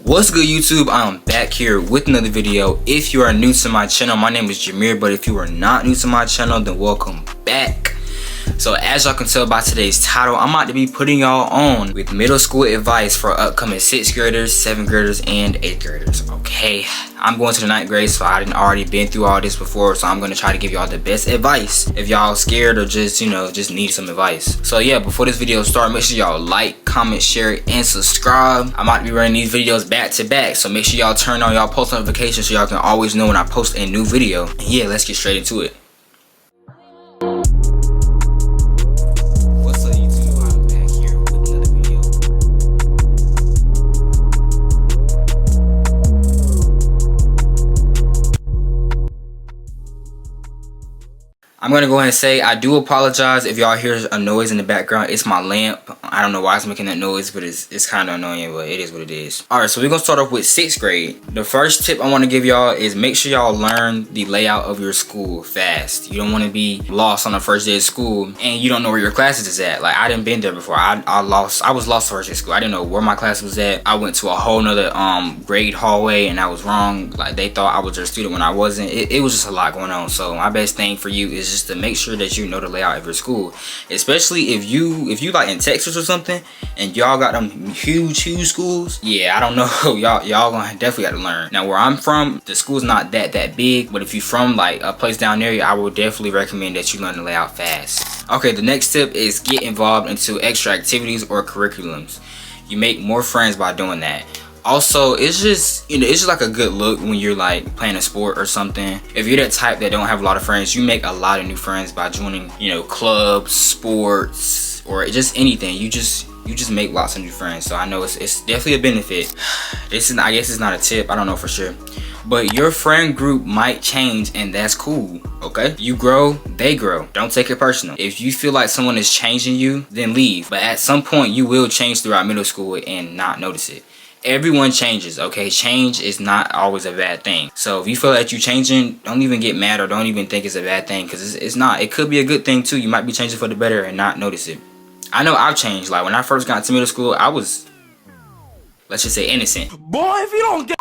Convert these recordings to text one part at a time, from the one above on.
What's good, YouTube? I'm back here with another video. If you are new to my channel, my name is Jameer, but if you are not new to my channel, then welcome back. So as y'all can tell by today's title, I'm about to be putting y'all on with middle school advice for upcoming 6th graders, 7th graders, and 8th graders. Okay, I'm going to the 9th grade, so I didn't already been through all this before, so I'm going to try to give y'all the best advice if y'all scared or just, just need some advice. So yeah, before this video starts, make sure y'all like, comment, share, and subscribe. I'm about to be running these videos back to back, so make sure y'all turn on y'all post notifications so y'all can always know when I post a new video. And yeah, let's get straight into it. I'm gonna go ahead and say I do apologize if y'all hear a noise in the background. It's my lamp. I don't know why it's making that noise, but it's kind of annoying, but it is what it is. Alright, so we're gonna start off with 6th grade. The first tip I want to give y'all is make sure y'all learn the layout of your school fast. You don't want to be lost on the first day of school and you don't know where your classes is at. Like, I didn't been there before. I was lost first day of school. I didn't know where my class was at. I went to a whole nother grade hallway and I was wrong. Like, they thought I was their student when I wasn't. It was just a lot going on. So my best thing for you is just to make sure that you know the layout of your school, especially if you like in Texas or something and y'all got them huge schools. Yeah, I don't know. y'all gonna definitely got to learn. Now where I'm from, the school's not that big, but if you're from like a place down there, I would definitely recommend that you learn the layout fast. Okay, the next tip is get involved into extra activities or curriculums. You make more friends by doing that. Also, it's just like a good look when you're like playing a sport or something. If you're that type that don't have a lot of friends, you make a lot of new friends by joining, clubs, sports, or just anything. You just make lots of new friends. So I know it's definitely a benefit. I guess it's not a tip, I don't know for sure. But your friend group might change and that's cool, okay? You grow, they grow. Don't take it personal. If you feel like someone is changing you, then leave. But at some point you will change throughout middle school and not notice it. Everyone changes, okay? Change is not always a bad thing. So if you feel that you're changing, don't even get mad or don't even think it's a bad thing, because it's not. It could be a good thing too. You might be changing for the better and not notice it. I know I've changed. Like when I first got to middle school, I was, let's just say, innocent. Boy, if you don't get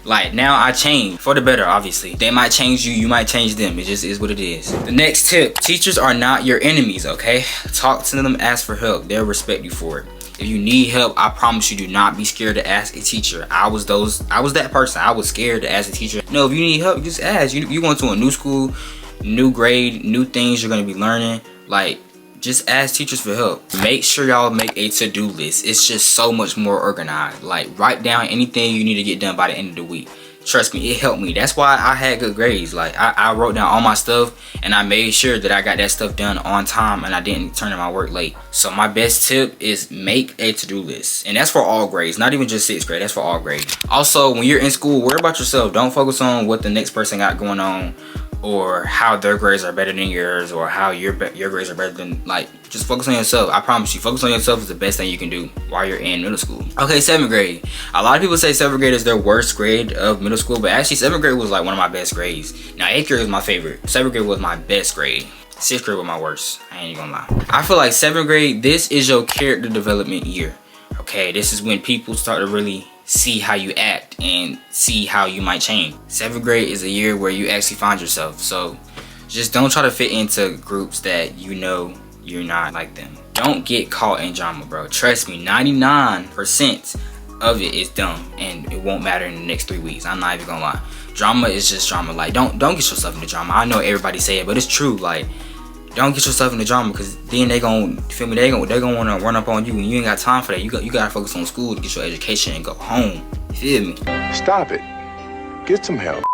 like now I change for the better, obviously. They might change you, you might change them. It just is what it is. The next tip, teachers are not your enemies, okay? Talk to them, ask for help. They'll respect you for it. If you need help, I promise you, do not be scared to ask a teacher. I was that person. I was scared to ask a teacher. No, if you need help, just ask. You going to a new school, new grade, new things you're gonna be learning. Like, just ask teachers for help. Make sure y'all make a to-do list. It's just so much more organized. Like, write down anything you need to get done by the end of the week. Trust me, it helped me. That's why I had good grades. Like, I wrote down all my stuff and I made sure that I got that stuff done on time and I didn't turn in my work late. So my best tip is make a to-do list. And that's for all grades, not even just 6th grade. That's for all grades. Also, when you're in school, worry about yourself. Don't focus on what the next person got going on, or how their grades are better than yours, or how your grades are better than, like, just focus on yourself. I promise you, focus on yourself is the best thing you can do while you're in middle school. Okay, 7th grade. A lot of people say 7th grade is their worst grade of middle school, but actually 7th grade was like one of my best grades. Now 8th grade was my favorite. 7th grade was my best grade. 6th grade was my worst. I ain't even gonna lie. I feel like 7th grade, this is your character development year. Okay, this is when people start to really see how you act and see how you might change. 7th grade is a year where you actually find yourself. So just don't try to fit into groups that you know you're not like them. Don't get caught in drama, bro. Trust me, 99% of it is dumb and it won't matter in the next 3 weeks. I'm not even gonna lie. Drama is just drama. Like, don't get yourself into drama. I know everybody say it, but it's true. Like, don't get yourself into drama, because then they gonna feel me. They gonna wanna run up on you, and you ain't got time for that. You gotta focus on school to get your education and go home. You feel me? Stop it. Get some help.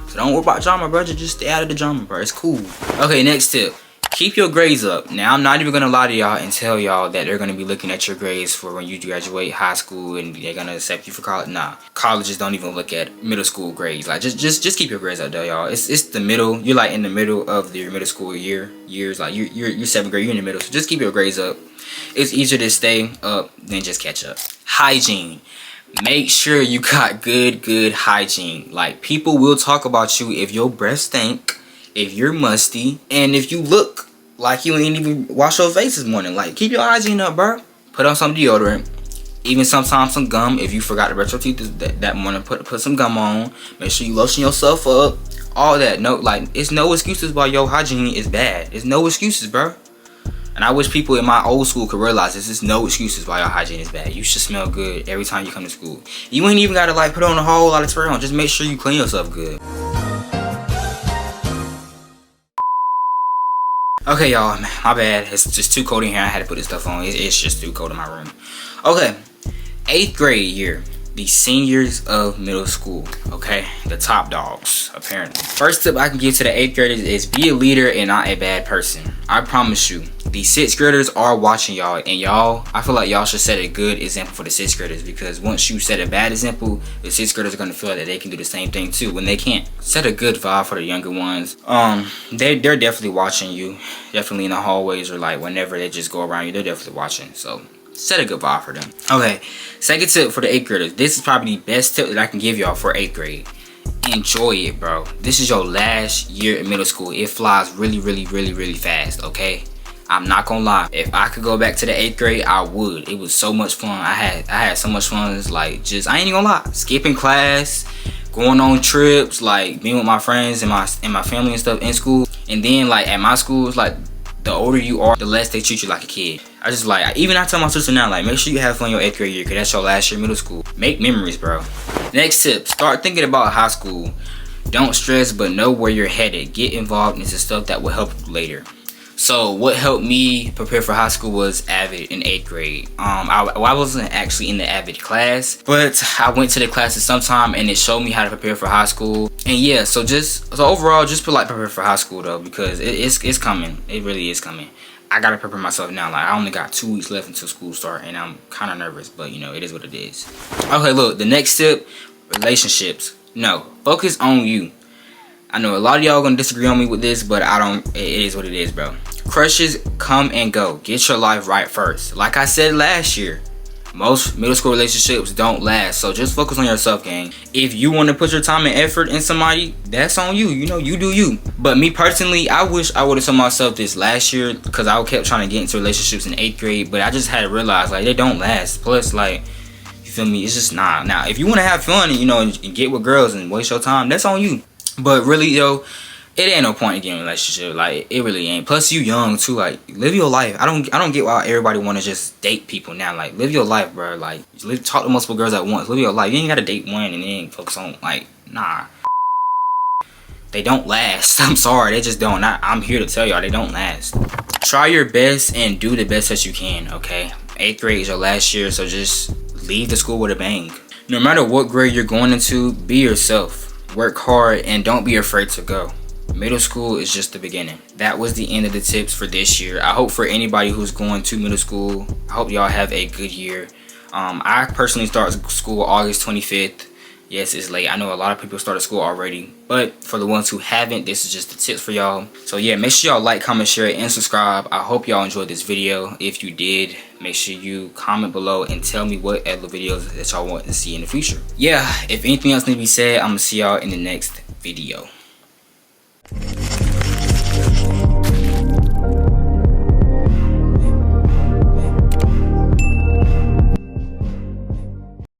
So don't worry about drama, bro. Just stay out of the drama, bro. It's cool. Okay, next tip. Keep your grades up. Now, I'm not even gonna lie to y'all and tell y'all that they're gonna be looking at your grades for when you graduate high school and they're gonna accept you for college. Nah, colleges don't even look at middle school grades. Like, just keep your grades up, though, y'all. It's the middle. You're like in the middle of your middle school years. Like you're 7th grade. You're in the middle. So just keep your grades up. It's easier to stay up than just catch up. Hygiene. Make sure you got good hygiene. Like, people will talk about you if your breath stink, if you're musty, and if you look like you ain't even wash your face this morning. Like, keep your hygiene up, bro. Put on some deodorant. Even sometimes some gum. If you forgot to brush your teeth that morning, put some gum on. Make sure you lotion yourself up. All that. No, like, it's no excuses why your hygiene is bad. It's no excuses, bro. And I wish people in my old school could realize this. There's no excuses why your hygiene is bad. You should smell good every time you come to school. You ain't even gotta like put on a whole lot of spray on. Just make sure you clean yourself good. Okay, y'all, my bad. It's just too cold in here. I had to put this stuff on. It's just too cold in my room. Okay, 8th grade year. The seniors of middle school, okay? The top dogs, apparently. First tip I can give to the 8th graders is be a leader and not a bad person. I promise you, the 6th graders are watching y'all, and y'all, I feel like y'all should set a good example for the 6th graders, because once you set a bad example, the 6th graders are gonna feel that they can do the same thing too when they can't. Set a good vibe for the younger ones. They're definitely watching you, definitely in the hallways or like whenever they just go around you, they're definitely watching. So set a good vibe for them. Okay, second tip for the 8th graders. This is probably the best tip that I can give y'all for 8th grade. Enjoy it, bro. This is your last year in middle school. It flies really fast, okay? I'm not gonna lie. If I could go back to the 8th grade, I would. It was so much fun. I had so much fun. It's like, just, I ain't even gonna lie. Skipping class, going on trips, like being with my friends and my family and stuff in school. And then like at my school, it's like the older you are, the less they treat you like a kid. I just like, even I tell my sister now, like, make sure you have fun your 8th grade year, because that's your last year in middle school. Make memories, bro. Next tip, start thinking about high school. Don't stress, but know where you're headed. Get involved into stuff that will help you later. So what helped me prepare for high school was AVID in 8th grade. I wasn't actually in the AVID class, but I went to the classes sometime and it showed me how to prepare for high school. And yeah, so overall, just prepare for high school though, because it's coming. It really is coming. I gotta prepare myself now. Like, I only got 2 weeks left until school start, and I'm kind of nervous, but you know, it is what it is. Okay, look, the next tip, relationships. No, focus on you. I know a lot of y'all gonna disagree on me with this, but it is what it is, bro. Crushes come and go. Get your life right first. Like I said last year, most middle school relationships don't last, so just focus on yourself, gang. If you want to put your time and effort in somebody, that's on you. You know, you do you. But me personally, I wish I would have told myself this last year, because I kept trying to get into relationships in 8th grade, but I just had to realize, like, they don't last. Plus, like, you feel me, it's just nah. Now, if you want to have fun and, you know, and get with girls and waste your time, that's on you. But really, yo, it ain't no point in getting a relationship. Like, it really ain't. Plus, you young too. Like, live your life. I don't get why everybody want to just date people now. Like, live your life, bro. Like, talk to multiple girls at once. Live your life. You ain't gotta date one and then focus on, like, nah. They don't last. I'm sorry, they just don't. I'm here to tell y'all, they don't last. Try your best and do the best that you can. Okay, 8th grade is your last year, so just leave the school with a bang. No matter what grade you're going into, be yourself. Work hard and don't be afraid to go. Middle school is just the beginning. That was the end of the tips for this year. I hope for anybody who's going to middle school, I hope y'all have a good year. I personally started school August 25th. Yes, it's late. I know a lot of people started school already, but for the ones who haven't, this is just the tips for y'all. So yeah, make sure y'all like, comment, share, and subscribe. I hope y'all enjoyed this video. If you did, make sure you comment below and tell me what other videos that y'all want to see in the future. Yeah, if anything else needs to be said, I'm gonna see y'all in the next video.